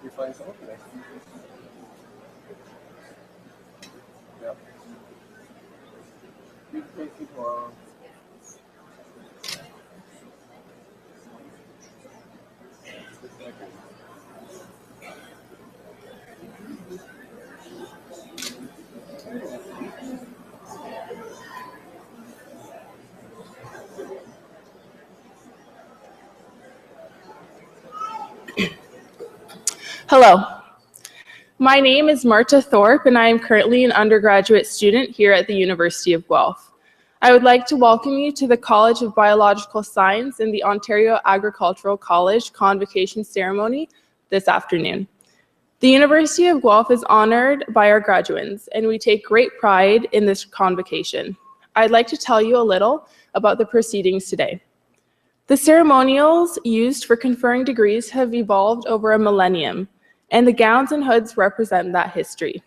You're flying solo today? Yep. You can make me tomorrow. Hello, my name is Marta Thorpe, and I am currently an undergraduate student here at the University of Guelph. I would like to welcome you to the College of Biological Science and the Ontario Agricultural College Convocation ceremony this afternoon. The University of Guelph is honored by our graduates, and we take great pride in this convocation. I'd like to tell you a little about the proceedings today. The ceremonials used for conferring degrees have evolved over a millennium, and the gowns and hoods represent that history.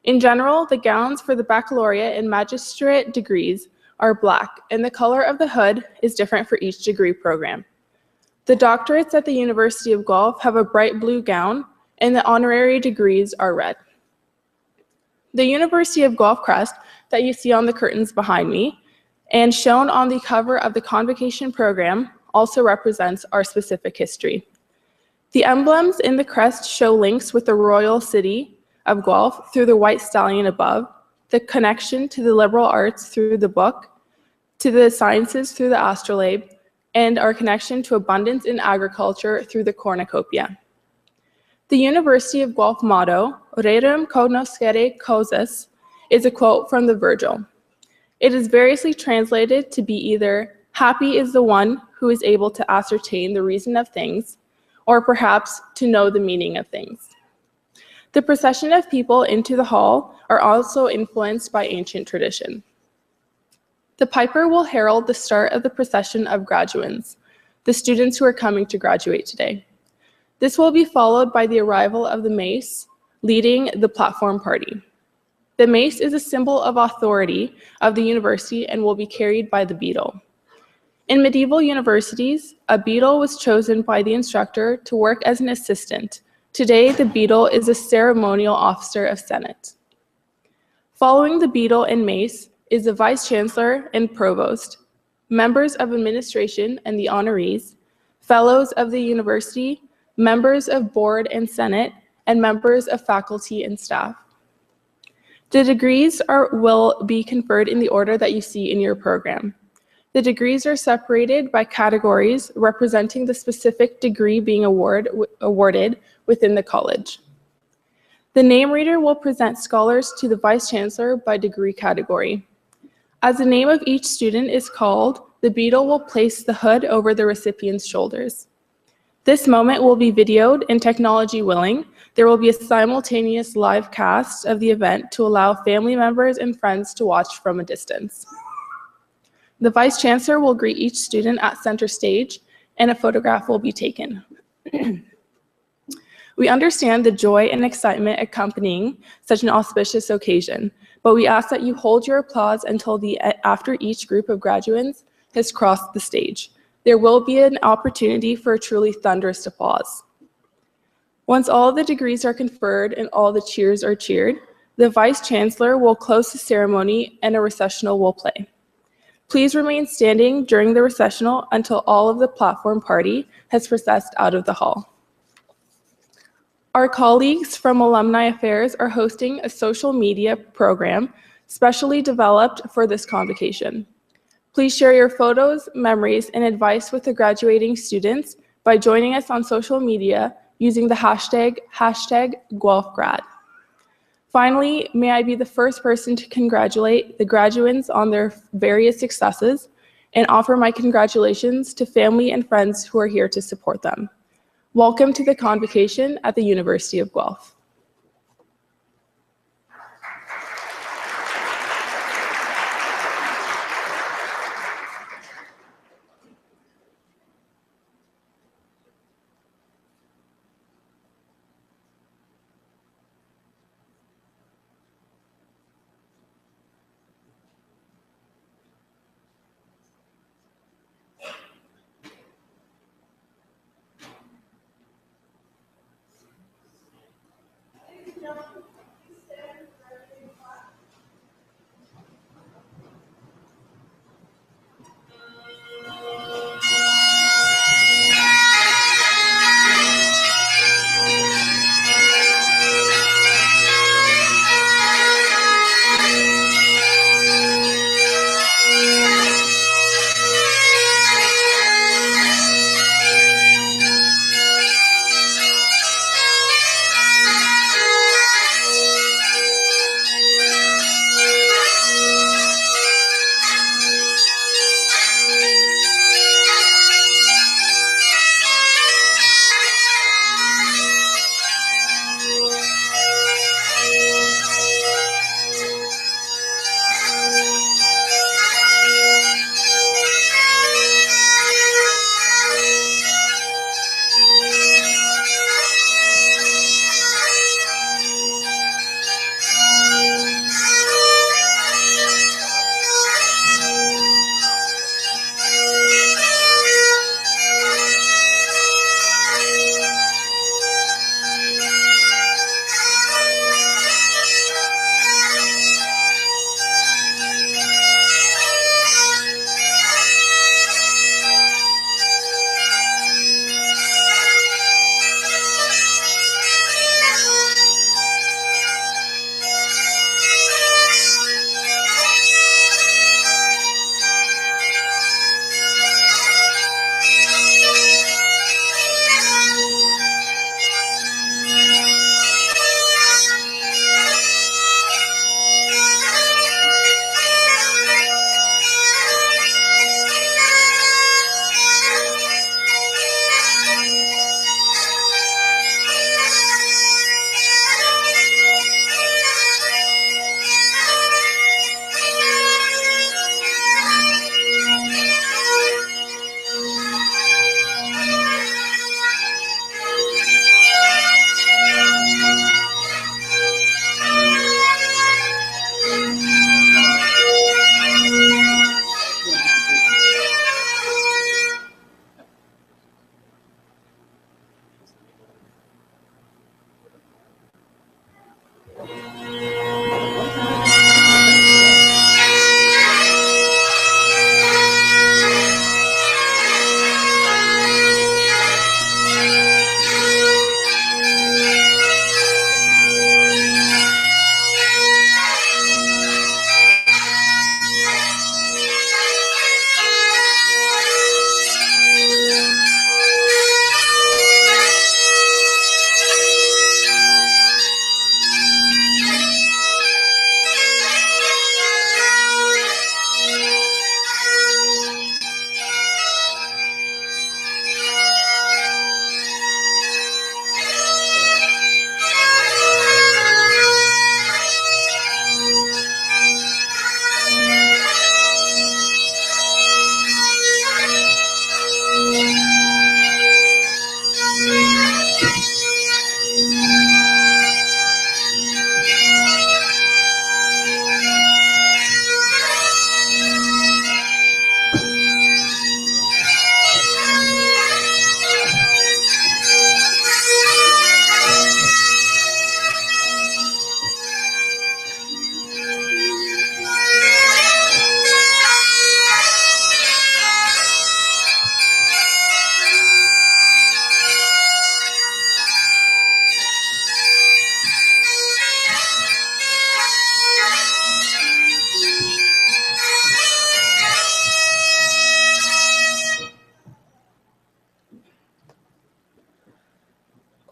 In general, the gowns for the baccalaureate and magistrate degrees are black, and the color of the hood is different for each degree program. The doctorates at the University of Guelph have a bright blue gown, and the honorary degrees are red. The University of Guelph crest that you see on the curtains behind me and shown on the cover of the Convocation program also represents our specific history. The emblems in the crest show links with the royal city of Guelph through the white stallion above, the connection to the liberal arts through the book, to the sciences through the astrolabe, and our connection to abundance in agriculture through the cornucopia. The University of Guelph motto, Rerum cognoscere causas, is a quote from the Virgil. It is variously translated to be either, happy is the one who is able to ascertain the reason of things, or perhaps to know the meaning of things. The procession of people into the hall are also influenced by ancient tradition. The piper will herald the start of the procession of graduands, the students who are coming to graduate today. This will be followed by the arrival of the mace, leading the platform party. The mace is a symbol of authority of the university and will be carried by the beadle. In medieval universities, a beadle was chosen by the instructor to work as an assistant. Today, the beadle is a ceremonial officer of Senate. Following the beadle and mace is the vice-chancellor and provost, members of administration and the honorees, fellows of the university, members of board and senate, and members of faculty and staff. The degrees will be conferred in the order that you see in your program. The degrees are separated by categories representing the specific degree being awarded within the college. The name reader will present scholars to the vice-chancellor by degree category. As the name of each student is called, the beadle will place the hood over the recipient's shoulders. This moment will be videoed, and technology willing, there will be a simultaneous live cast of the event to allow family members and friends to watch from a distance. The Vice-Chancellor will greet each student at center stage, and a photograph will be taken. We understand the joy and excitement accompanying such an auspicious occasion, but we ask that you hold your applause until after each group of graduates has crossed the stage. There will be an opportunity for a truly thunderous applause. Once all the degrees are conferred and all the cheers are cheered, the Vice-Chancellor will close the ceremony and a recessional will play. Please remain standing during the recessional until all of the platform party has processed out of the hall. Our colleagues from Alumni Affairs are hosting a social media program specially developed for this convocation. Please share your photos, memories, and advice with the graduating students by joining us on social media using the hashtag #GuelphGrad. Finally, may I be the first person to congratulate the graduates on their various successes and offer my congratulations to family and friends who are here to support them. Welcome to the Convocation at the University of Guelph.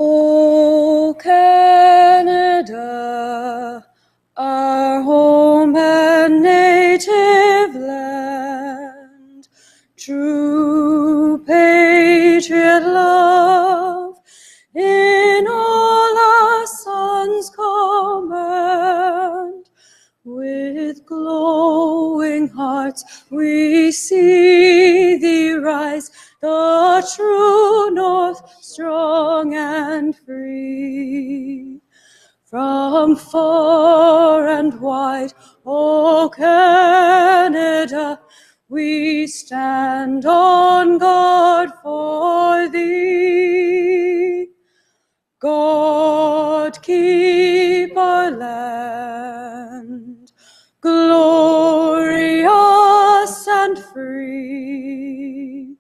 O Canada, our home and native land, true patriot love see thee rise, the true north, strong and free. From far and wide, O Canada, we stand on guard for thee. God keep our land, glorious and free.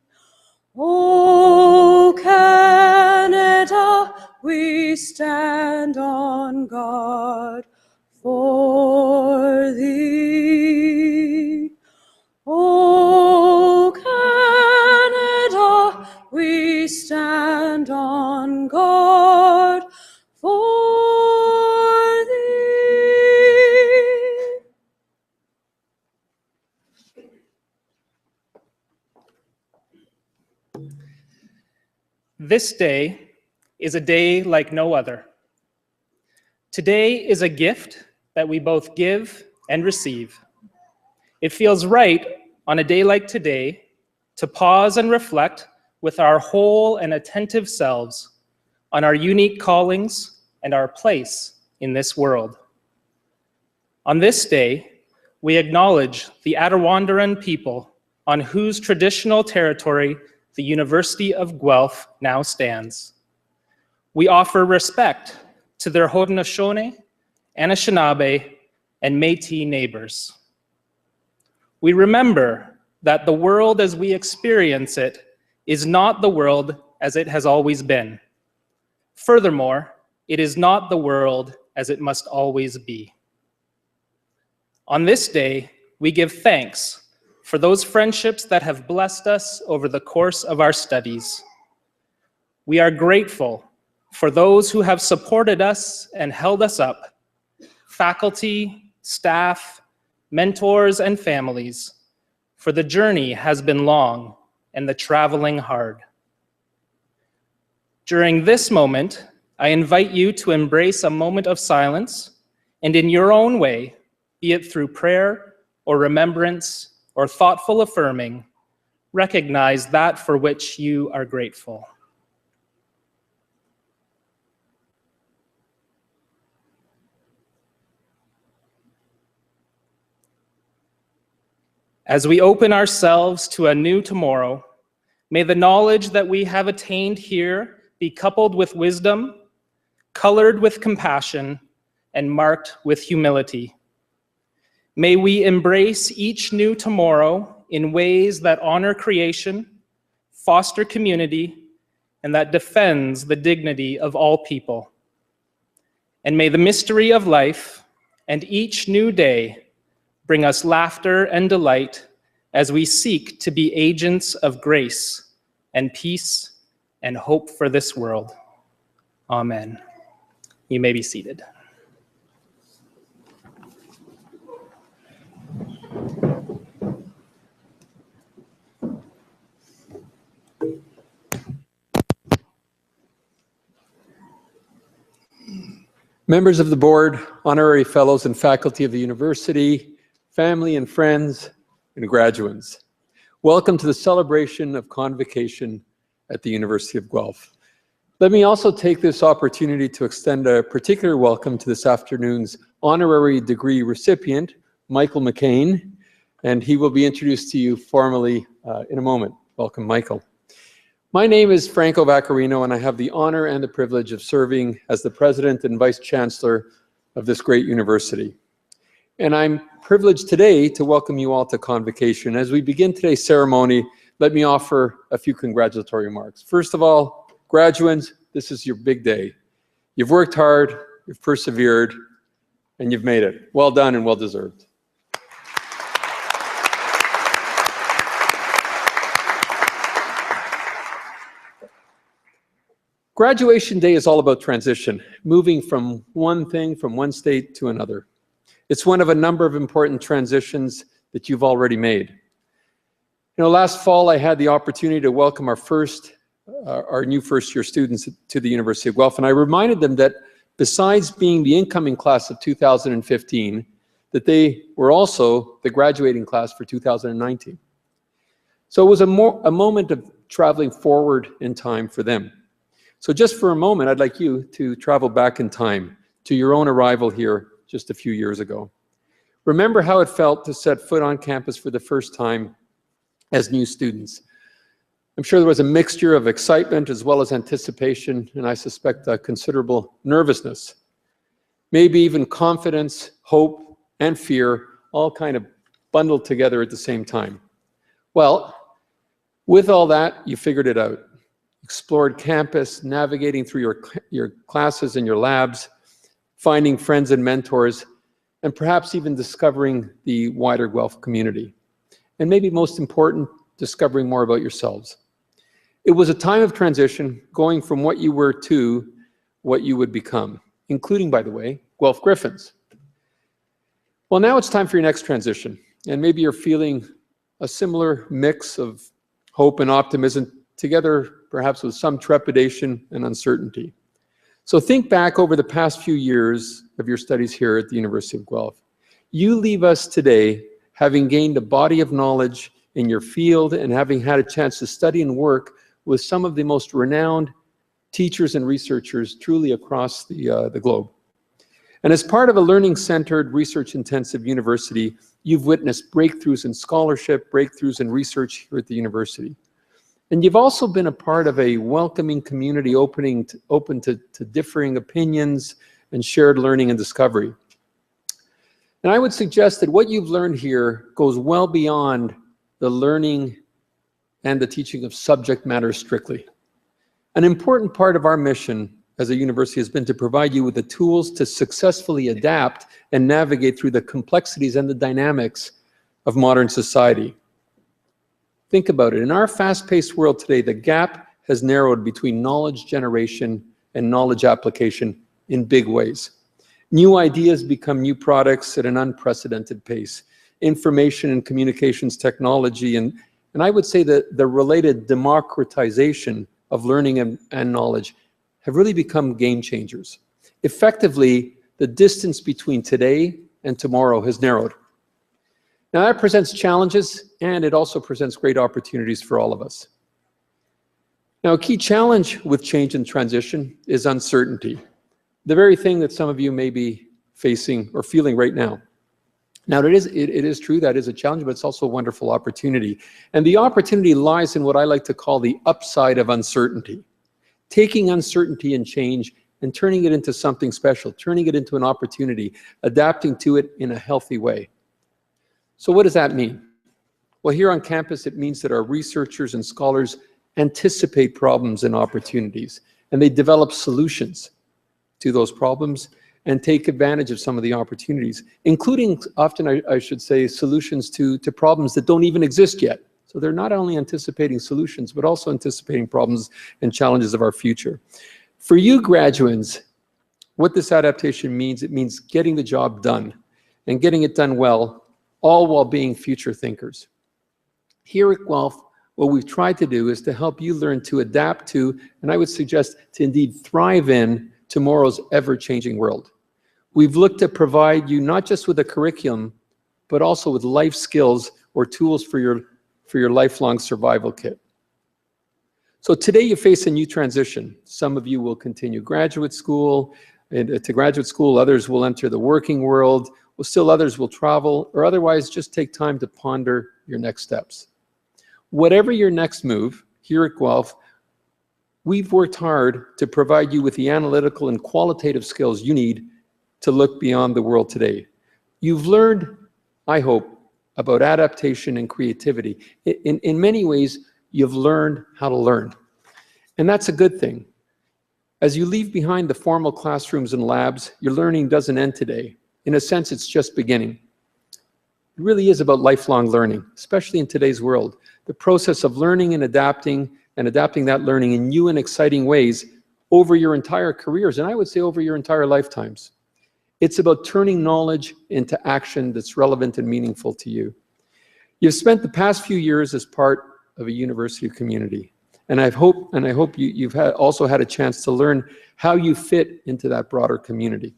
O Canada, we stand on guard for thee. O Canada, we stand on guard for thee. This day is a day like no other. Today is a gift that we both give and receive. It feels right on a day like today to pause and reflect with our whole and attentive selves on our unique callings and our place in this world. On this day, we acknowledge the Attawandaron people on whose traditional territory the University of Guelph now stands. We offer respect to their Haudenosaunee, Anishinaabe, and Métis neighbors. We remember that the world as we experience it is not the world as it has always been. Furthermore, it is not the world as it must always be. On this day, we give thanks for those friendships that have blessed us over the course of our studies. We are grateful for those who have supported us and held us up, faculty, staff, mentors, and families, for the journey has been long and the traveling hard. During this moment, I invite you to embrace a moment of silence and in your own way, be it through prayer or remembrance or thoughtful affirming, recognize that for which you are grateful. As we open ourselves to a new tomorrow, may the knowledge that we have attained here be coupled with wisdom, colored with compassion, and marked with humility. May we embrace each new tomorrow in ways that honor creation, foster community, and that defends the dignity of all people. And may the mystery of life and each new day bring us laughter and delight as we seek to be agents of grace and peace and hope for this world. Amen. You may be seated. Members of the board, honorary fellows and faculty of the university, family and friends, and graduates, welcome to the celebration of Convocation at the University of Guelph. Let me also take this opportunity to extend a particular welcome to this afternoon's honorary degree recipient, Michael McCain, and he will be introduced to you formally in a moment. Welcome, Michael. My name is Franco Vaccarino, and I have the honor and the privilege of serving as the president and vice chancellor of this great university. And I'm privileged today to welcome you all to Convocation. As we begin today's ceremony, let me offer a few congratulatory remarks. First of all, graduates, this is your big day. You've worked hard, you've persevered, and you've made it. Well done and well deserved. Graduation day is all about transition, moving from one thing, from one state to another. It's one of a number of important transitions that you've already made. You know, last fall I had the opportunity to welcome our new first-year students to the University of Guelph, and I reminded them that besides being the incoming class of 2015, that they were also the graduating class for 2019. So it was a moment of traveling forward in time for them. So just for a moment, I'd like you to travel back in time to your own arrival here just a few years ago. Remember how it felt to set foot on campus for the first time as new students. I'm sure there was a mixture of excitement as well as anticipation, and I suspect a considerable nervousness. Maybe even confidence, hope, and fear, all kind of bundled together at the same time. Well, with all that, you figured it out. Explored campus, navigating through your classes and your labs, finding friends and mentors, and perhaps even discovering the wider Guelph community. And maybe most important, discovering more about yourselves. It was a time of transition, going from what you were to what you would become, including, by the way, Guelph Griffins. Well, now it's time for your next transition, and maybe you're feeling a similar mix of hope and optimism together, perhaps with some trepidation and uncertainty. So think back over the past few years of your studies here at the University of Guelph. You leave us today having gained a body of knowledge in your field and having had a chance to study and work with some of the most renowned teachers and researchers truly across the globe. And as part of a learning-centered, research-intensive university, you've witnessed breakthroughs in scholarship, breakthroughs in research here at the university. And you've also been a part of a welcoming community open to differing opinions and shared learning and discovery. And I would suggest that what you've learned here goes well beyond the learning and the teaching of subject matter strictly. An important part of our mission as a university has been to provide you with the tools to successfully adapt and navigate through the complexities and the dynamics of modern society. Think about it. In our fast-paced world today, the gap has narrowed between knowledge generation and knowledge application in big ways. New ideas become new products at an unprecedented pace. Information and communications technology, and I would say that the related democratization of learning and knowledge have really become game changers. Effectively, the distance between today and tomorrow has narrowed. Now that presents challenges, and it also presents great opportunities for all of us. Now, a key challenge with change and transition is uncertainty, the very thing that some of you may be facing or feeling right now. Now, it is true that is a challenge, but it's also a wonderful opportunity. And the opportunity lies in what I like to call the upside of uncertainty. Taking uncertainty and change and turning it into something special, turning it into an opportunity, adapting to it in a healthy way. So what does that mean? Well, here on campus, it means that our researchers and scholars anticipate problems and opportunities, and they develop solutions to those problems and take advantage of some of the opportunities, including often, I should say, solutions to problems that don't even exist yet. So they're not only anticipating solutions, but also anticipating problems and challenges of our future. For you graduates, what this adaptation means, it means getting the job done and getting it done well, all while being future thinkers. Here at Guelph, what we've tried to do is to help you learn to adapt to, and I would suggest to indeed thrive in, tomorrow's ever-changing world. We've looked to provide you not just with a curriculum, but also with life skills or tools for your lifelong survival kit. So today you face a new transition. Some of you will continue graduate school, others will enter the working world, still others will travel, or otherwise just take time to ponder your next steps. Whatever your next move, here at Guelph, we've worked hard to provide you with the analytical and qualitative skills you need to look beyond the world today. You've learned, I hope, about adaptation and creativity. In many ways, you've learned how to learn. And that's a good thing. As you leave behind the formal classrooms and labs, your learning doesn't end today. In a sense, it's just beginning. It really is about lifelong learning, especially in today's world. The process of learning and adapting that learning in new and exciting ways over your entire careers, and I would say over your entire lifetimes. It's about turning knowledge into action that's relevant and meaningful to you. You've spent the past few years as part of a university community, and I hope you've also had a chance to learn how you fit into that broader community.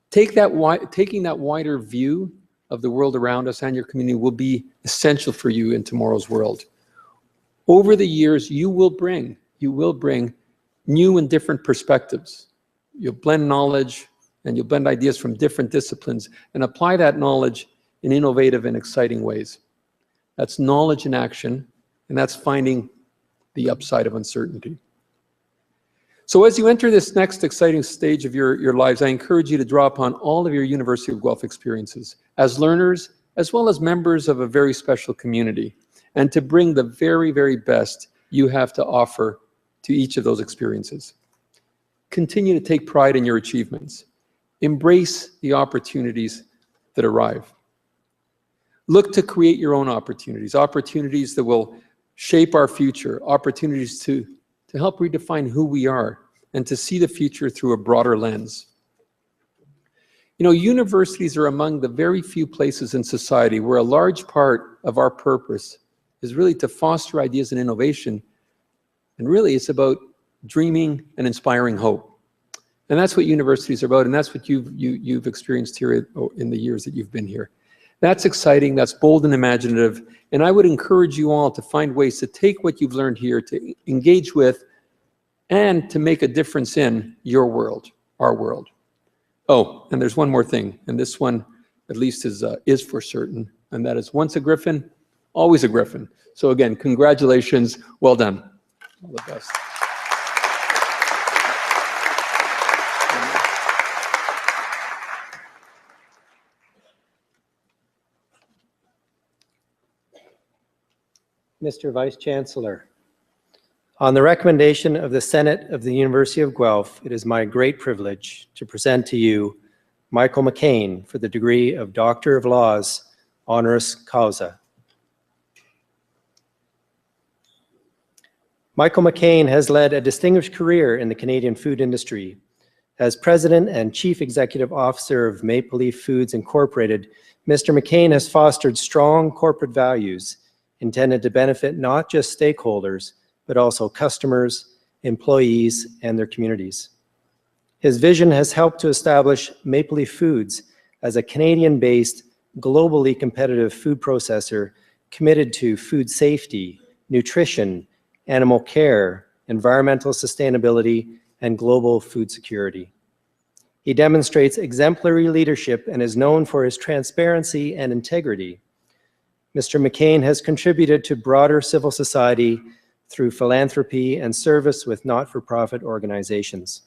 Taking that wider view of the world around us and your community will be essential for you in tomorrow's world. Over the years, you will bring new and different perspectives. You'll blend knowledge and you'll blend ideas from different disciplines and apply that knowledge in innovative and exciting ways. That's knowledge in action, and that's finding the upside of uncertainty. So as you enter this next exciting stage of your lives, I encourage you to draw upon all of your University of Guelph experiences as learners, as well as members of a very special community, and to bring the very, very best you have to offer to each of those experiences. Continue to take pride in your achievements. Embrace the opportunities that arrive. Look to create your own opportunities, opportunities that will shape our future, opportunities to help redefine who we are and to see the future through a broader lens. You know, universities are among the very few places in society where a large part of our purpose is really to foster ideas and innovation. And really, it's about dreaming and inspiring hope. And that's what universities are about, and that's what you've experienced here in the years that you've been here. That's exciting, that's bold and imaginative, and I would encourage you all to find ways to take what you've learned here, to engage with, and to make a difference in your world, our world. Oh, and there's one more thing, and this one at least is for certain, and that is once a Griffin, always a Griffin. So again, congratulations, well done. All the best. Mr. Vice Chancellor, on the recommendation of the Senate of the University of Guelph, it is my great privilege to present to you Michael McCain for the degree of Doctor of Laws, honoris causa. Michael McCain has led a distinguished career in the Canadian food industry. As President and Chief Executive Officer of Maple Leaf Foods Incorporated, Mr. McCain has fostered strong corporate values intended to benefit not just stakeholders, but also customers, employees, and their communities. His vision has helped to establish Maple Leaf Foods as a Canadian-based, globally competitive food processor committed to food safety, nutrition, animal care, environmental sustainability, and global food security. He demonstrates exemplary leadership and is known for his transparency and integrity. Mr. McCain has contributed to broader civil society through philanthropy and service with not-for-profit organizations.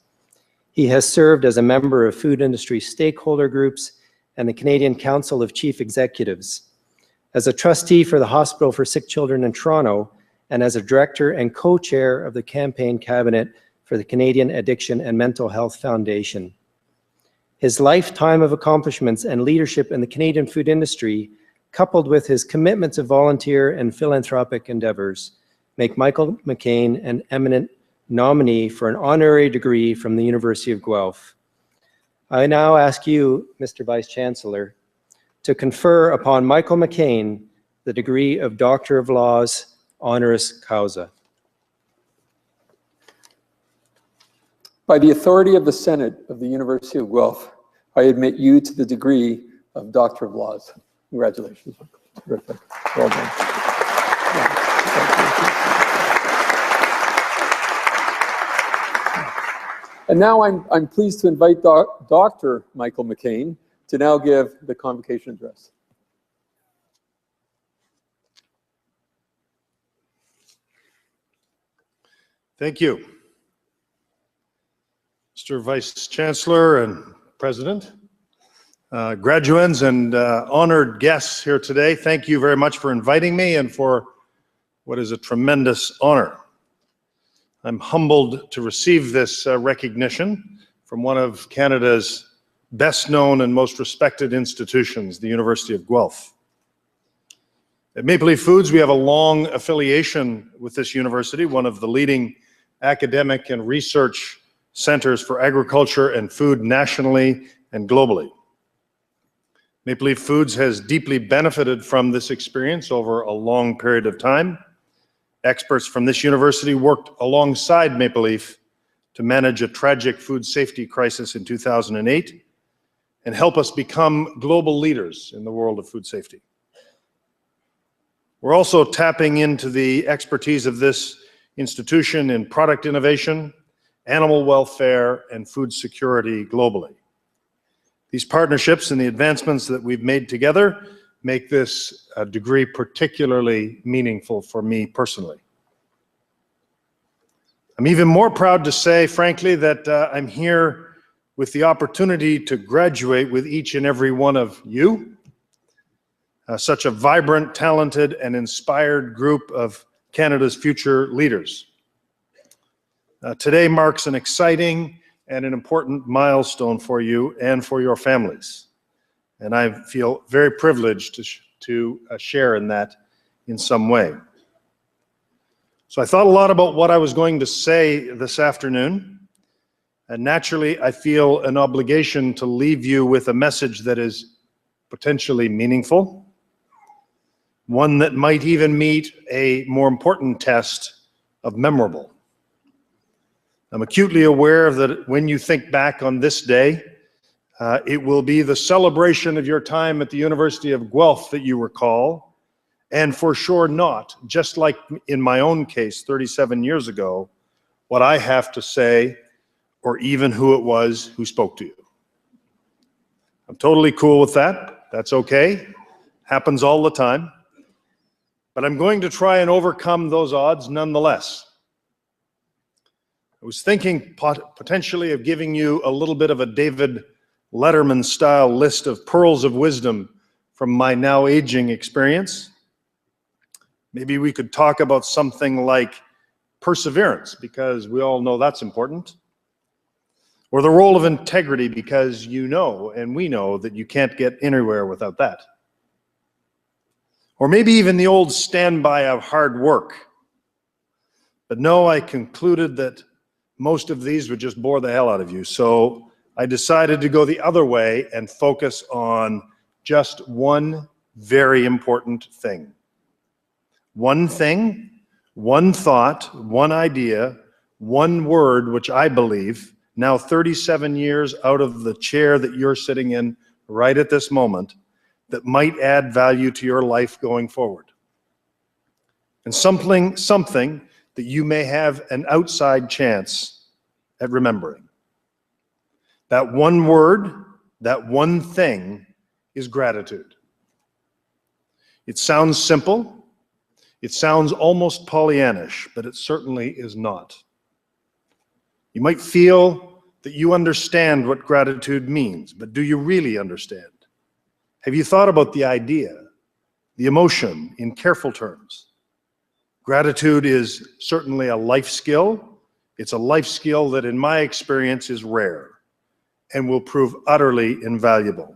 He has served as a member of food industry stakeholder groups and the Canadian Council of Chief Executives, as a trustee for the Hospital for Sick Children in Toronto, and as a director and co-chair of the campaign cabinet for the Canadian Addiction and Mental Health Foundation. His lifetime of accomplishments and leadership in the Canadian food industry, coupled with his commitment to volunteer and philanthropic endeavors, make Michael McCain an eminent nominee for an honorary degree from the University of Guelph. I now ask you, Mr. Vice Chancellor, to confer upon Michael McCain the degree of Doctor of Laws, honoris causa. By the authority of the Senate of the University of Guelph, I admit you to the degree of Doctor of Laws. Congratulations. Terrific. Well done. And now I'm pleased to invite Dr. Michael McCain to now give the convocation address. Thank you. Mr. Vice Chancellor and President, graduands and honored guests here today, thank you very much for inviting me and for what is a tremendous honor. I'm humbled to receive this recognition from one of Canada's best known and most respected institutions, the University of Guelph. At Maple Leaf Foods, we have a long affiliation with this university, one of the leading academic and research centers for agriculture and food nationally and globally. Maple Leaf Foods has deeply benefited from this experience over a long period of time. Experts from this university worked alongside Maple Leaf to manage a tragic food safety crisis in 2008 and help us become global leaders in the world of food safety. We're also tapping into the expertise of this institution in product innovation, animal welfare, and food security globally. These partnerships and the advancements that we've made together make this degree particularly meaningful for me personally. I'm even more proud to say, frankly, that I'm here with the opportunity to graduate with each and every one of you, such a vibrant, talented, and inspired group of Canada's future leaders. Today marks an exciting and an important milestone for you and for your families. And I feel very privileged to share in that in some way. So I thought a lot about what I was going to say this afternoon. And naturally, I feel an obligation to leave you with a message that is potentially meaningful, one that might even meet a more important test of memorable. I'm acutely aware that when you think back on this day, it will be the celebration of your time at the University of Guelph that you recall, and for sure not, just like in my own case 37 years ago, what I have to say or even who it was who spoke to you. I'm totally cool with that. That's okay. Happens all the time. But I'm going to try and overcome those odds nonetheless. I was thinking potentially of giving you a little bit of a David Letterman style list of pearls of wisdom from my now aging experience. Maybe we could talk about something like perseverance, because we all know that's important. Or the role of integrity, because you know, and we know, that you can't get anywhere without that. Or maybe even the old standby of hard work. But no, I concluded that most of these would just bore the hell out of you. So I decided to go the other way and focus on just one very important thing. One thing, one thought, one idea, one word, which I believe, now 37 years out of the chair that you're sitting in right at this moment, that might add value to your life going forward. And something that you may have an outside chance at remembering. That one word, that one thing is gratitude. It sounds simple. It sounds almost Pollyannish, but it certainly is not. You might feel that you understand what gratitude means, but do you really understand? Have you thought about the idea, the emotion in careful terms? Gratitude is certainly a life skill. It's a life skill that, in my experience, is rare and will prove utterly invaluable.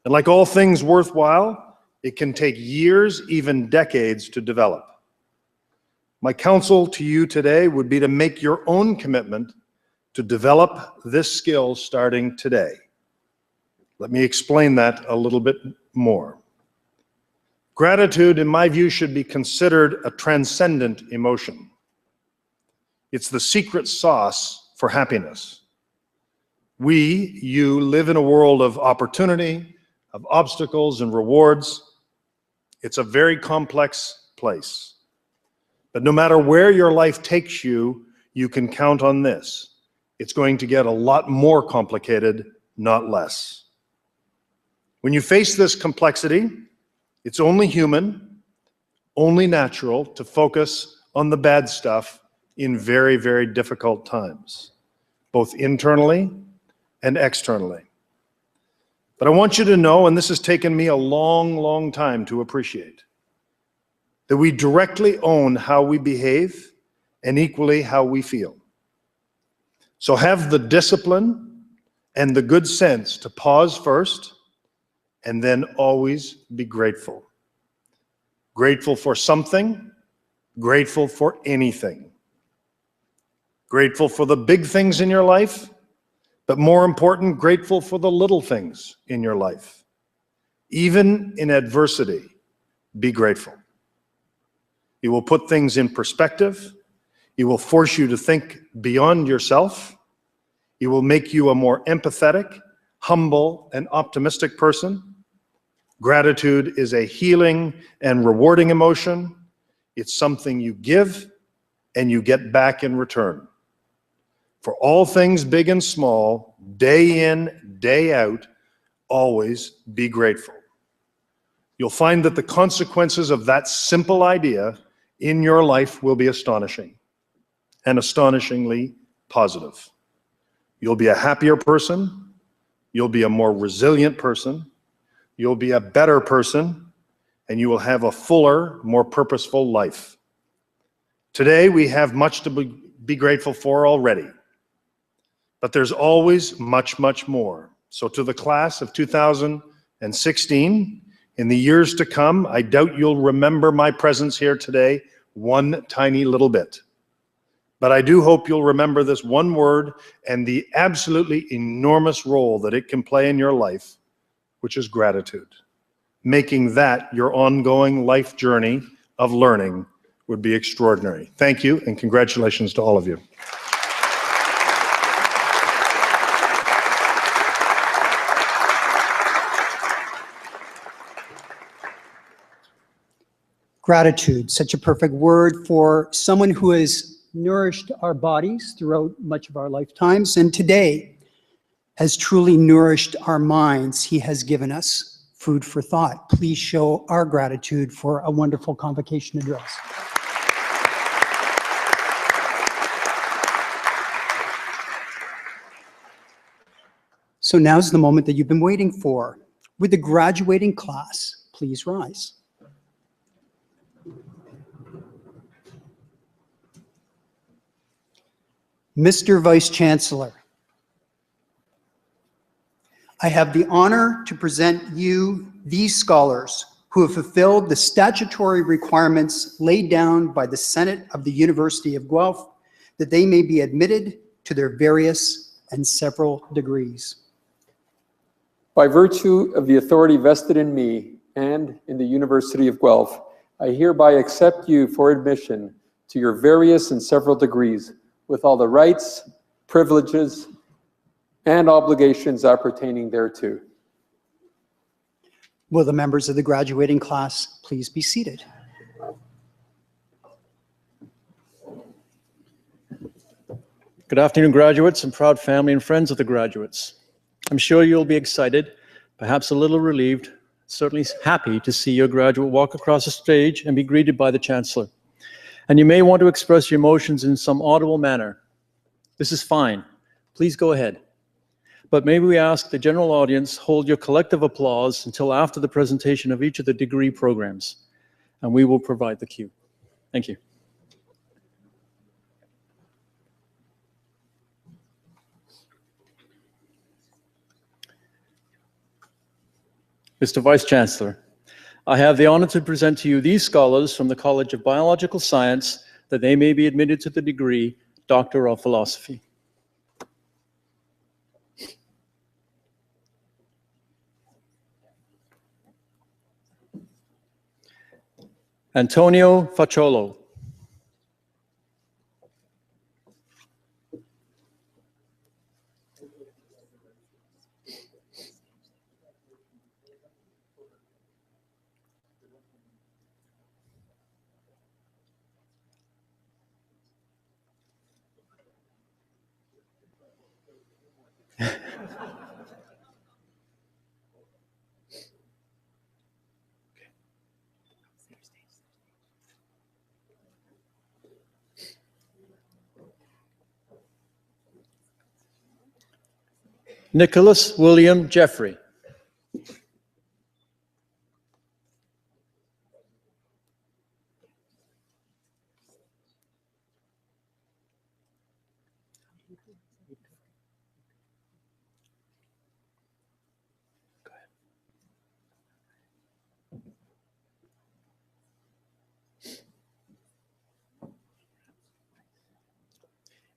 And like all things worthwhile, it can take years, even decades, to develop. My counsel to you today would be to make your own commitment to develop this skill starting today. Let me explain that a little bit more. Gratitude, in my view, should be considered a transcendent emotion. It's the secret sauce for happiness. You live in a world of opportunity, of obstacles and rewards. It's a very complex place. But no matter where your life takes you, you can count on this. It's going to get a lot more complicated, not less. When you face this complexity, it's only human, only natural to focus on the bad stuff in very, very difficult times, both internally and externally. But I want you to know, and this has taken me a long, long time to appreciate, that we directly own how we behave and equally how we feel. So have the discipline and the good sense to pause first and then always be grateful. Grateful for something, grateful for anything. Grateful for the big things in your life, but more important, grateful for the little things in your life. Even in adversity, be grateful. It will put things in perspective. It will force you to think beyond yourself. It will make you a more empathetic, humble, and optimistic person. Gratitude is a healing and rewarding emotion. It's something you give and you get back in return. For all things big and small, day in, day out, always be grateful. You'll find that the consequences of that simple idea in your life will be astonishing and astonishingly positive. You'll be a happier person. You'll be a more resilient person. You'll be a better person, and you will have a fuller, more purposeful life. Today, we have much to be grateful for already, but there's always much, much more. So to the class of 2016, in the years to come, I doubt you'll remember my presence here today one tiny little bit. But I do hope you'll remember this one word and the absolutely enormous role that it can play in your life, which is gratitude. Making that your ongoing life journey of learning would be extraordinary. Thank you, and congratulations to all of you. Gratitude, such a perfect word for someone who has nourished our bodies throughout much of our lifetimes, and today has truly nourished our minds. He has given us food for thought. Please show our gratitude for a wonderful convocation address. So now's the moment that you've been waiting for. Would the graduating class please rise? Mr. Vice Chancellor, I have the honor to present you these scholars who have fulfilled the statutory requirements laid down by the Senate of the University of Guelph that they may be admitted to their various and several degrees. By virtue of the authority vested in me and in the University of Guelph, I hereby accept you for admission to your various and several degrees with all the rights, privileges, and obligations appertaining thereto. Will the members of the graduating class please be seated? Good afternoon, graduates and proud family and friends of the graduates. I'm sure you'll be excited, perhaps a little relieved, certainly happy to see your graduate walk across the stage and be greeted by the Chancellor. And you may want to express your emotions in some audible manner. This is fine. Please go ahead. But may we ask the general audience hold your collective applause until after the presentation of each of the degree programs, and we will provide the cue. Thank you. Mr. Vice Chancellor, I have the honor to present to you these scholars from the College of Biological Science that they may be admitted to the degree Doctor of Philosophy. Antonio Facciolo. Nicholas William Jeffrey.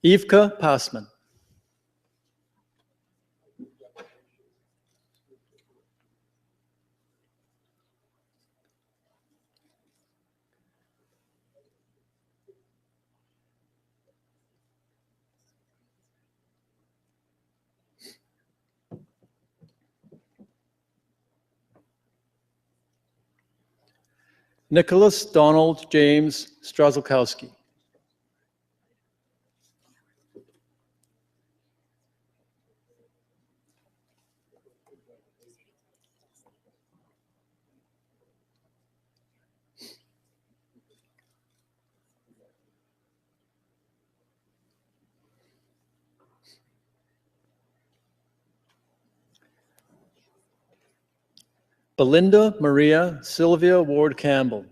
Yfke Pasman. Nicholas Donald James Strazilkowski. Belinda Maria Sylvia Ward Campbell.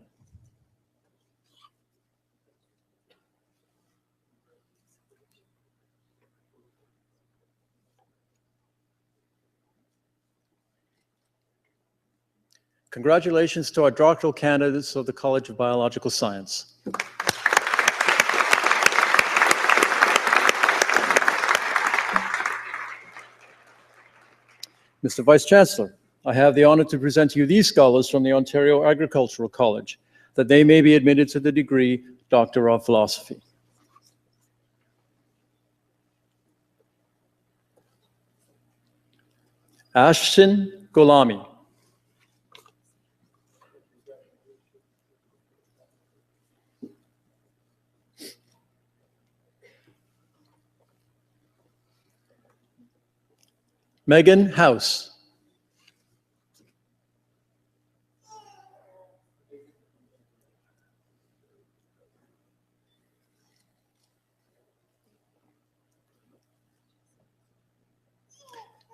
Congratulations to our doctoral candidates of the College of Biological Science. Mr. Vice Chancellor, I have the honor to present to you these scholars from the Ontario Agricultural College, that they may be admitted to the degree Doctor of Philosophy. Ashsin Golami. Megan House.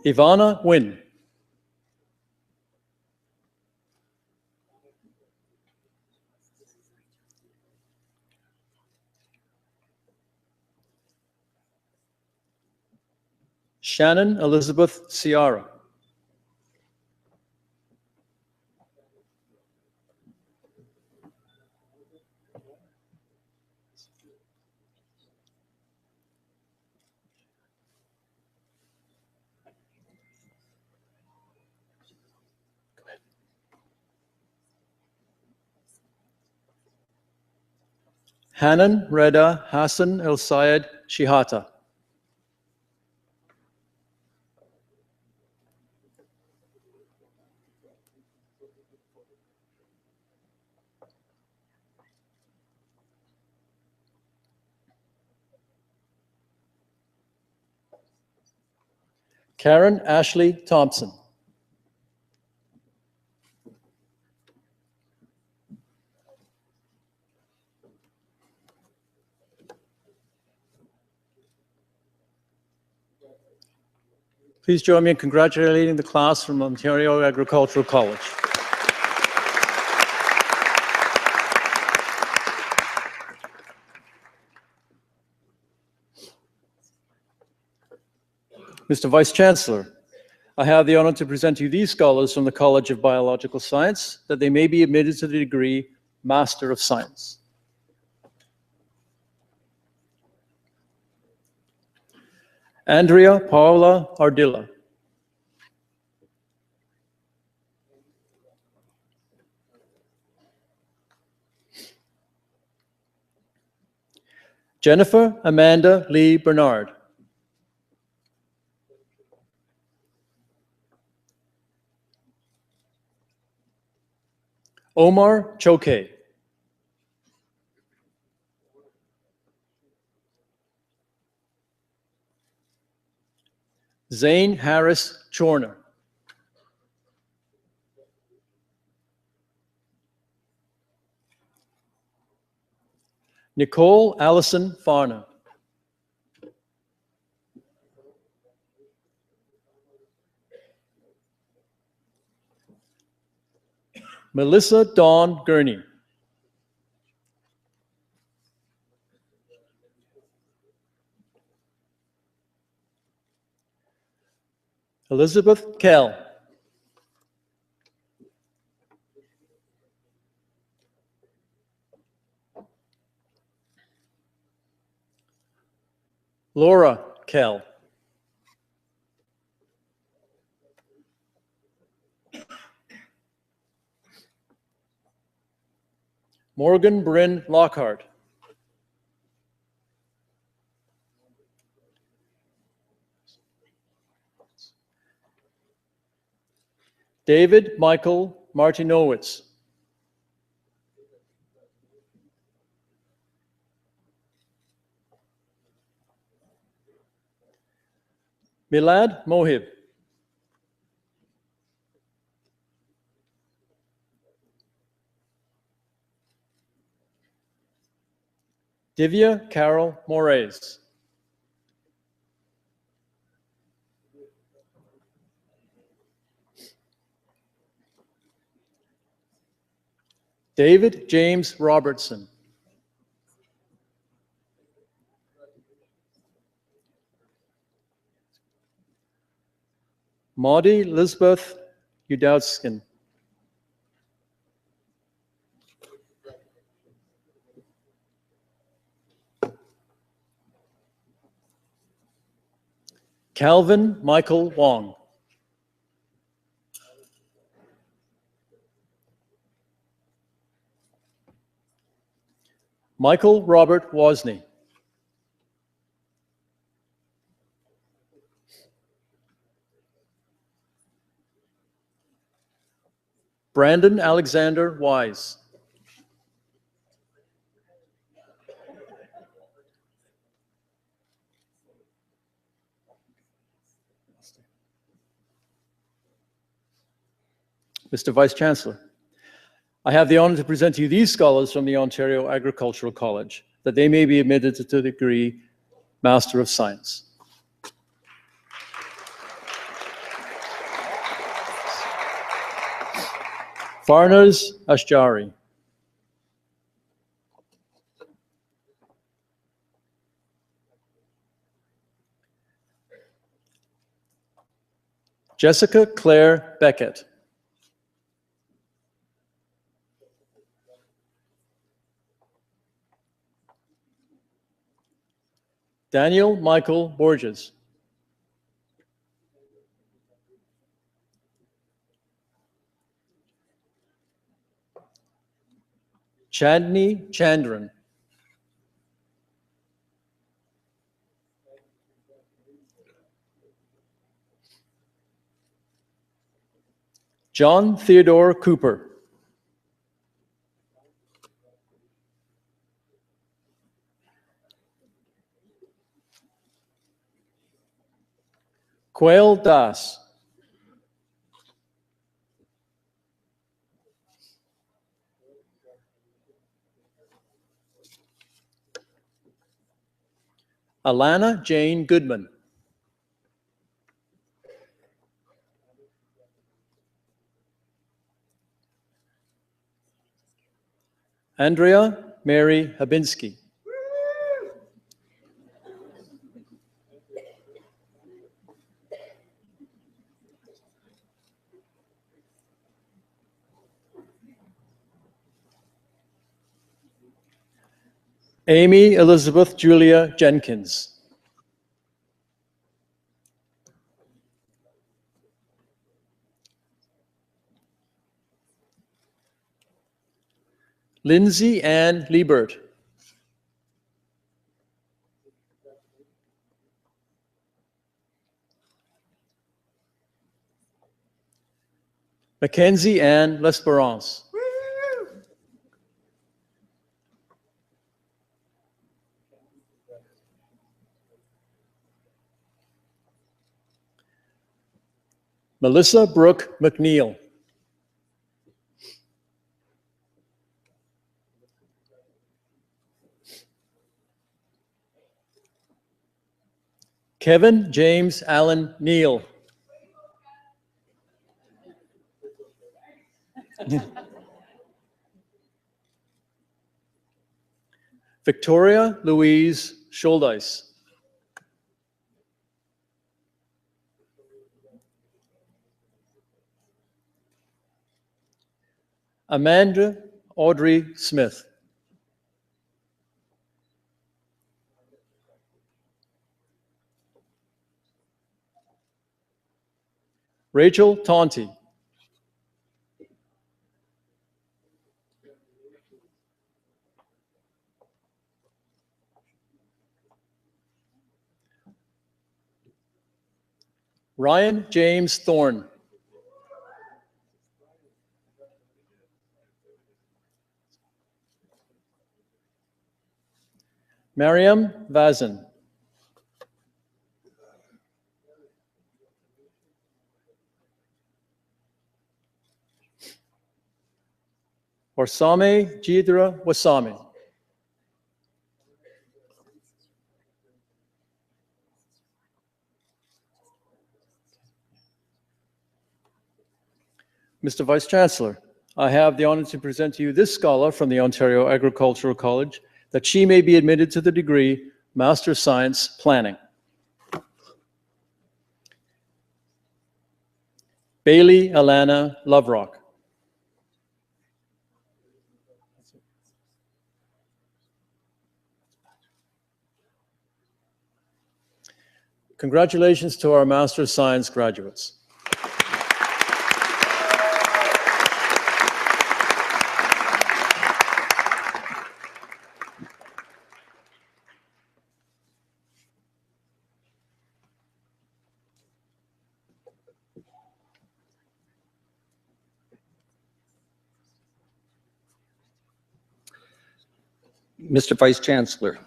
Ivana Wynn. Shannon Elizabeth Ciara. Hanan Reda Hassan El Sayed Shihata. Karen Ashley Thompson. Please join me in congratulating the class from Ontario Agricultural College. Mr. Vice Chancellor, I have the honor to present to you these scholars from the College of Biological Science, that they may be admitted to the degree Master of Science. Andrea Paula Ardilla. Jennifer Amanda Lee Bernard. Omar Choke. Zane Harris Chorner. Nicole Allison Farner. Melissa Dawn Gurney. Elizabeth Kell. Laura Kell. Morgan Bryn Lockhart. David Michael Martinowitz. Bilad Mohib. Divya Carol Moraes. David James Robertson. Maudie Lisbeth Udowskin. Calvin Michael Wong. Michael Robert Wozni. Brandon Alexander Wise. Mr. Vice Chancellor, I have the honor to present to you these scholars from the Ontario Agricultural College, that they may be admitted to the degree Master of Science. Farnaz Ashjari. Jessica Claire Beckett. Daniel Michael Borges. Chandni Chandran. John Theodore Cooper. Quail Das. Alana Jane Goodman. Andrea Mary Habinski. Amy Elizabeth Julia Jenkins. Lindsay Ann Liebert. Mackenzie Ann L'Esperance. Melissa Brooke McNeil. Kevin James Allen Neal. Victoria Louise Schuldeis. Amanda Audrey Smith. Rachel Tonti. Ryan James Thorne. Mariam Vazan. Orsame Jidra Wasame. Mr. Vice Chancellor, I have the honor to present to you this scholar from the Ontario Agricultural College, that she may be admitted to the degree Master of Science Planning. Bailey Alana Loverock. Congratulations to our Master of Science graduates. Mr. Vice Chancellor,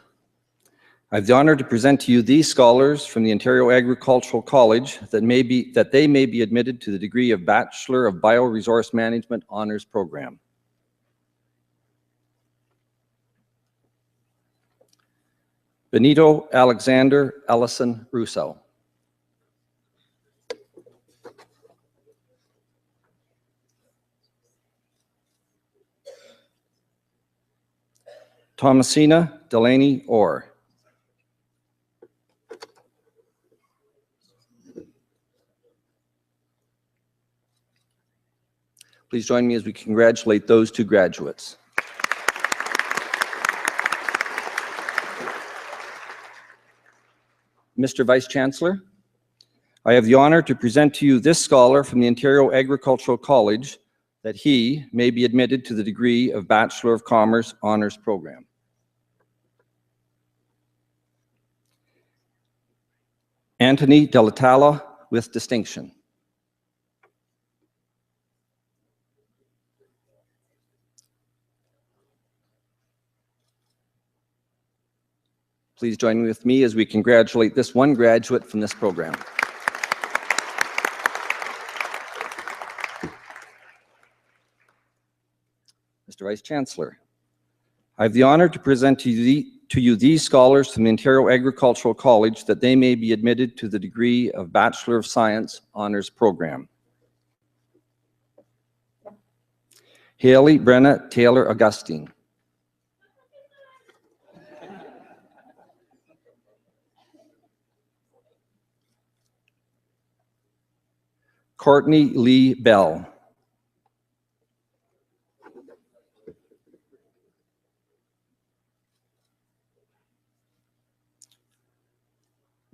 I have the honor to present to you these scholars from the Ontario Agricultural College that they may be admitted to the degree of Bachelor of Bioresource Management Honours Program. Benito Alexander Ellison Russo. Thomasina Delaney Orr. Please join me as we congratulate those two graduates. Mr. Vice Chancellor, I have the honor to present to you this scholar from the Ontario Agricultural College that he may be admitted to the degree of Bachelor of Commerce Honours Program. Anthony Delatala with distinction. Please join with me as we congratulate this one graduate from this program. Mr. Vice Chancellor, I have the honor to present to you these scholars from the Ontario Agricultural College that they may be admitted to the degree of Bachelor of Science Honours Program. Haley Brenna Taylor Augustine. Courtney Lee Bell.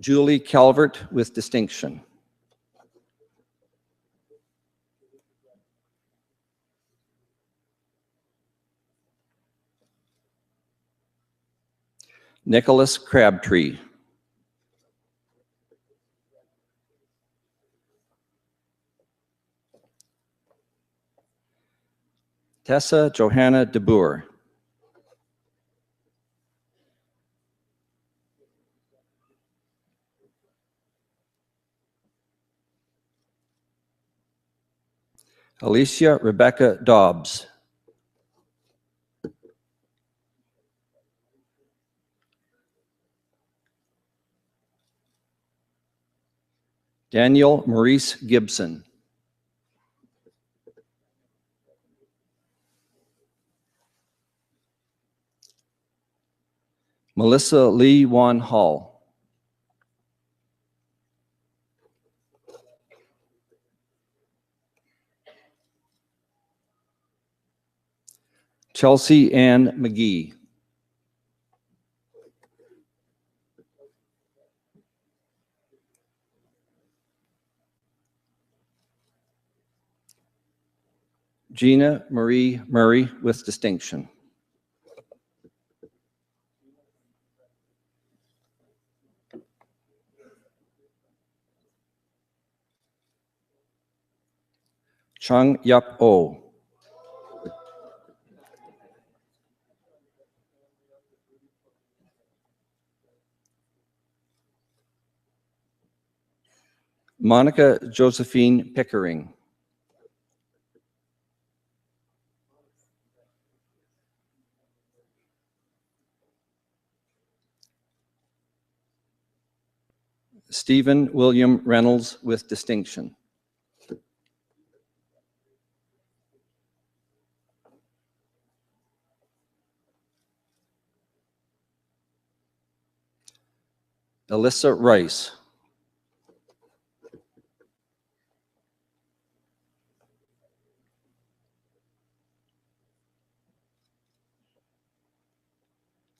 Julie Calvert with distinction. Nicholas Crabtree. Tessa Johanna de Boer. Alicia Rebecca Dobbs. Daniel Maurice Gibson. Melissa Lee Wan Hall. Chelsea Ann McGee. Gina Marie Murray with distinction. Chung Yup Oh. Monica Josephine Pickering. Stephen William Reynolds with distinction. Alyssa Rice.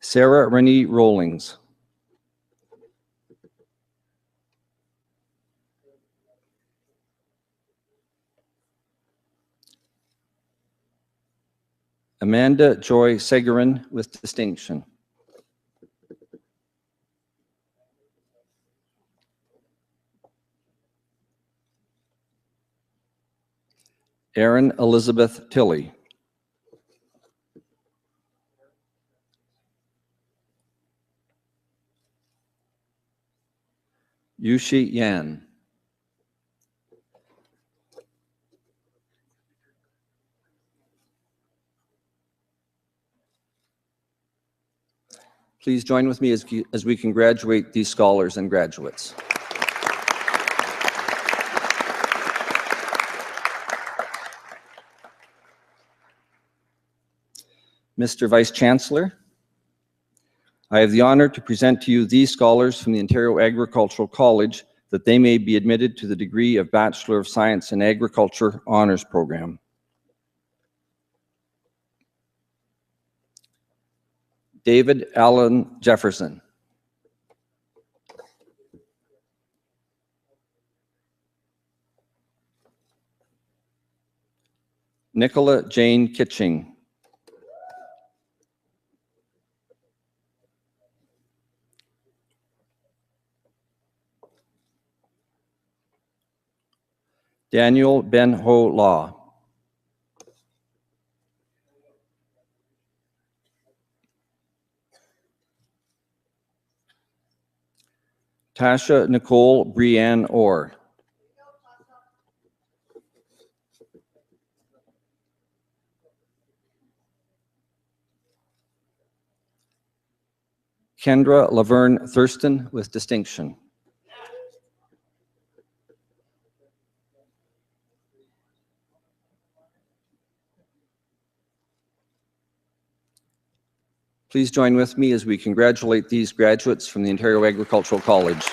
Sarah Renee Rollings. Amanda Joy Segerin with distinction. Erin Elizabeth Tilley. Yushi Yan. Please join with me as we congratulate these scholars and graduates. Mr. Vice Chancellor, I have the honor to present to you these scholars from the Ontario Agricultural College that they may be admitted to the degree of Bachelor of Science in Agriculture Honours Program. David Allen Jefferson. Nicola Jane Kitching. Daniel Ben Ho Law. Tasha Nicole Brianne Orr. Kendra Laverne Thurston with distinction. Please join with me as we congratulate these graduates from the Ontario Agricultural College.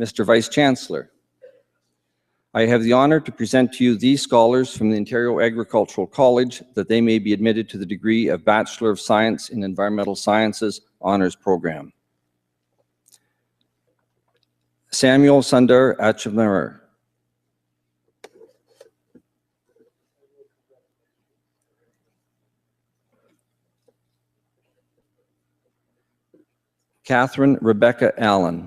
Mr. Vice Chancellor, I have the honor to present to you these scholars from the Ontario Agricultural College that they may be admitted to the degree of Bachelor of Science in Environmental Sciences Honours Program. Samuel Sundar Achamur. Catherine Rebecca Allen.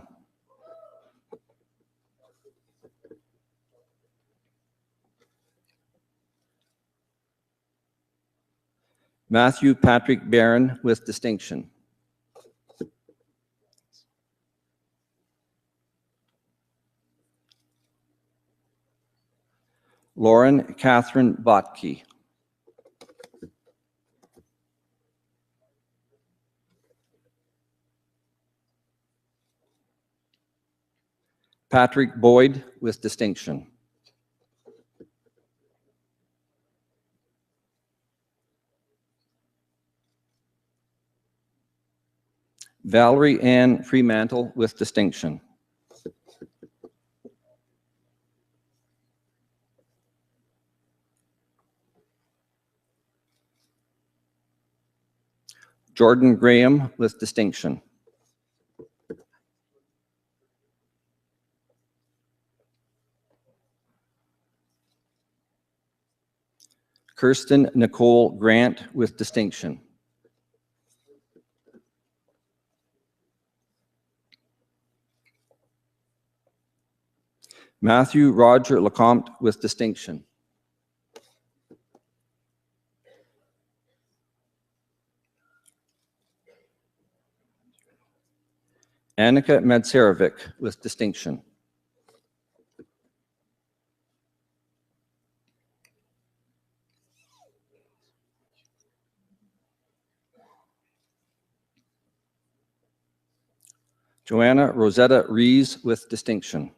Matthew Patrick Barron with distinction. Lauren Catherine Botke. Patrick Boyd with distinction. Valerie Ann Fremantle with distinction. Jordan Graham with distinction. Kirsten Nicole Grant with distinction. Matthew Roger Lecomte with distinction. Annika Madserovic with distinction. Joanna Rosetta Rees with distinction.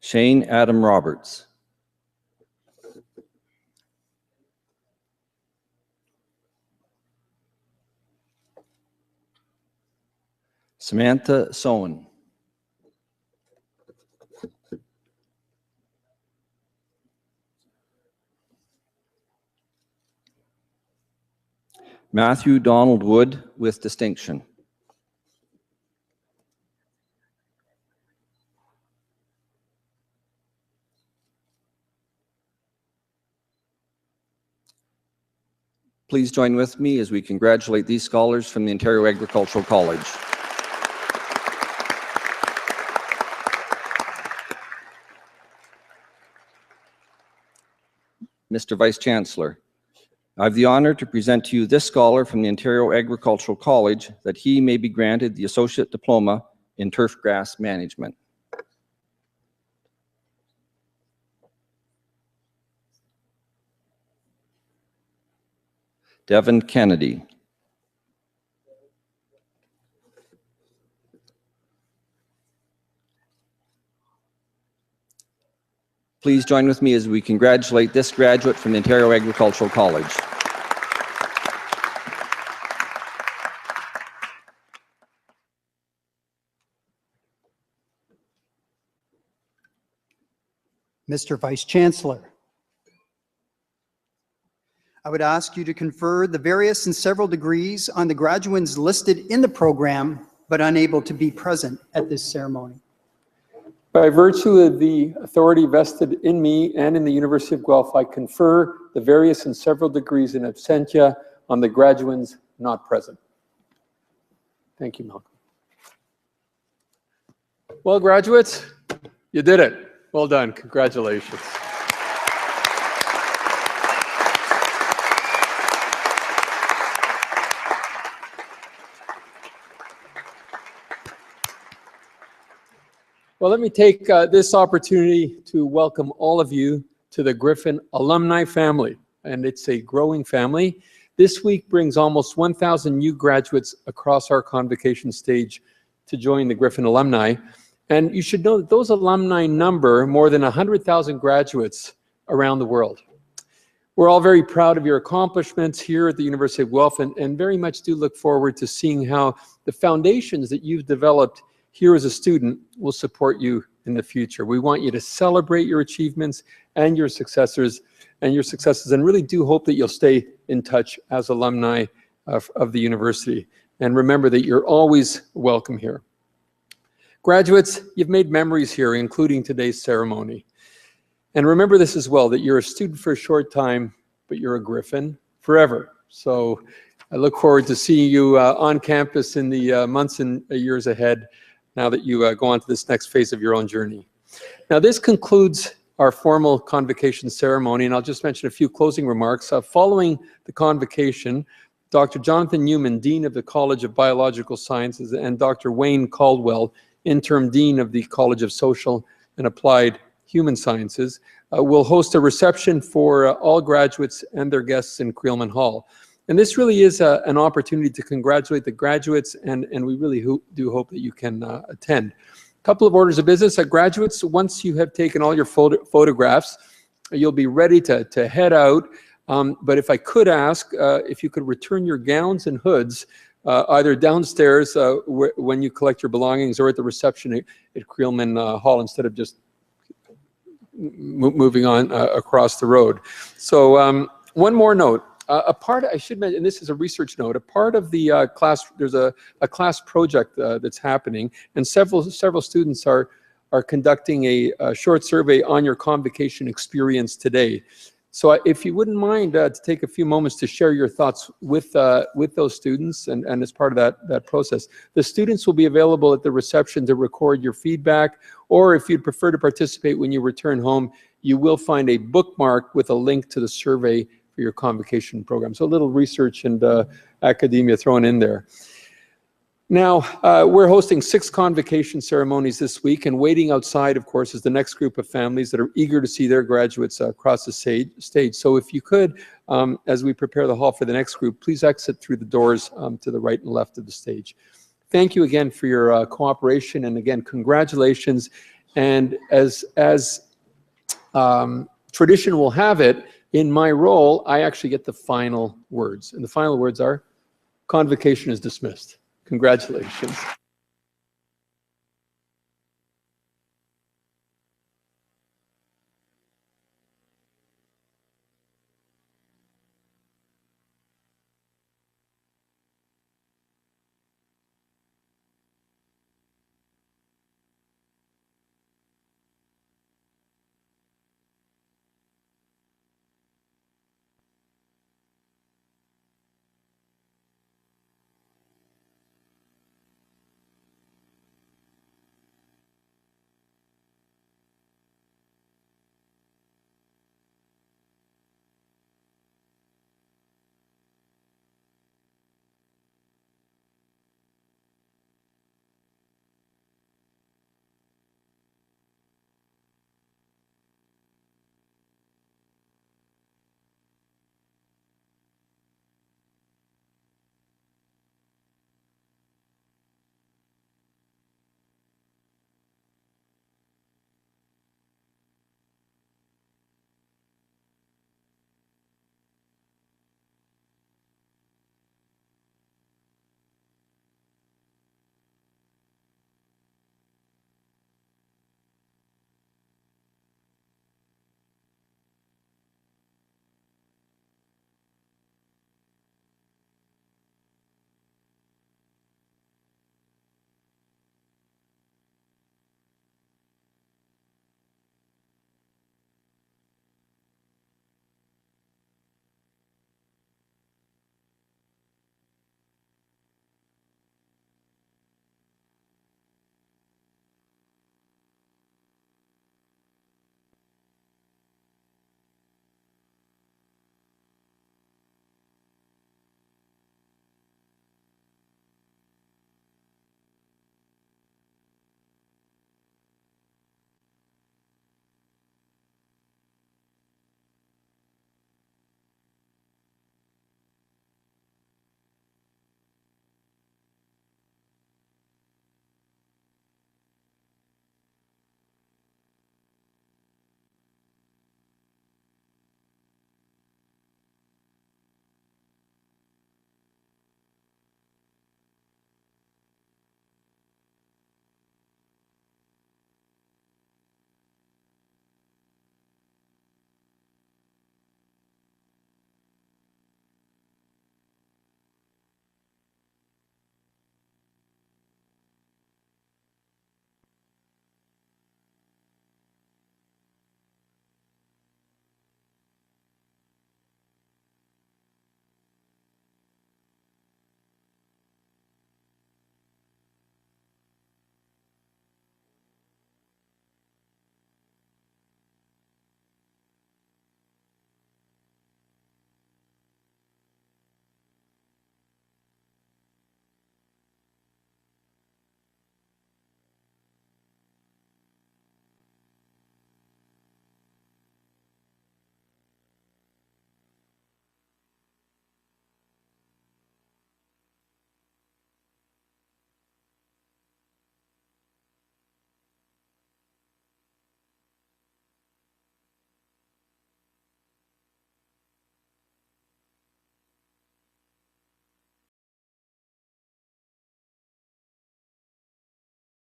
Shane Adam Roberts. Samantha Sowen. Matthew Donald Wood with distinction. Please join with me as we congratulate these scholars from the Ontario Agricultural College. Mr. Vice Chancellor, I have the honor to present to you this scholar from the Ontario Agricultural College that he may be granted the Associate Diploma in Turf Grass Management. Devin Kennedy. Please join with me as we congratulate this graduate from the Ontario Agricultural College. Mr. Vice Chancellor, I would ask you to confer the various and several degrees on the graduates listed in the program, but unable to be present at this ceremony. By virtue of the authority vested in me and in the University of Guelph, I confer the various and several degrees in absentia on the graduates not present. Thank you, Malcolm. Well, graduates, you did it. Well done. Congratulations. Well, let me take this opportunity to welcome all of you to the Griffin alumni family, and it's a growing family. This week brings almost 1,000 new graduates across our convocation stage to join the Griffin alumni. And you should know that those alumni number more than 100,000 graduates around the world. We're all very proud of your accomplishments here at the University of Guelph and very much do look forward to seeing how the foundations that you've developed here as a student will support you in the future. We want you to celebrate your achievements and your successes and really do hope that you'll stay in touch as alumni of the university. And remember that you're always welcome here. Graduates, you've made memories here, including today's ceremony. And remember this as well, that you're a student for a short time, but you're a Griffin forever. So I look forward to seeing you on campus in the months and years ahead, now that you go on to this next phase of your own journey. Now, this concludes our formal convocation ceremony, and I'll just mention a few closing remarks. Following the convocation, Dr. Jonathan Newman, Dean of the College of Biological Sciences, and Dr. Wayne Caldwell, Interim Dean of the College of Social and Applied Human Sciences, will host a reception for all graduates and their guests in Creelman Hall. And this really is an opportunity to congratulate the graduates, and we really do hope that you can attend. A couple of orders of business. Graduates, once you have taken all your photographs, you'll be ready to head out. But if I could ask, if you could return your gowns and hoods either downstairs when you collect your belongings or at the reception at Creelman Hall instead of just moving on across the road. So one more note. I should mention, and this is a research note, a part of the class, there's a class project that's happening, and several students are conducting a short survey on your convocation experience today. So if you wouldn't mind to take a few moments to share your thoughts with those students and as part of that process. The students will be available at the reception to record your feedback, or if you'd prefer to participate when you return home, you will find a bookmark with a link to the survey for your convocation program. So a little research and academia thrown in there. Now, we're hosting 6 convocation ceremonies this week, and waiting outside, of course, is the next group of families that are eager to see their graduates across the stage. So if you could, as we prepare the hall for the next group, please exit through the doors to the right and left of the stage. Thank you again for your cooperation, and again, congratulations. And as tradition will have it, in my role, I actually get the final words. And the final words are, convocation is dismissed. Congratulations.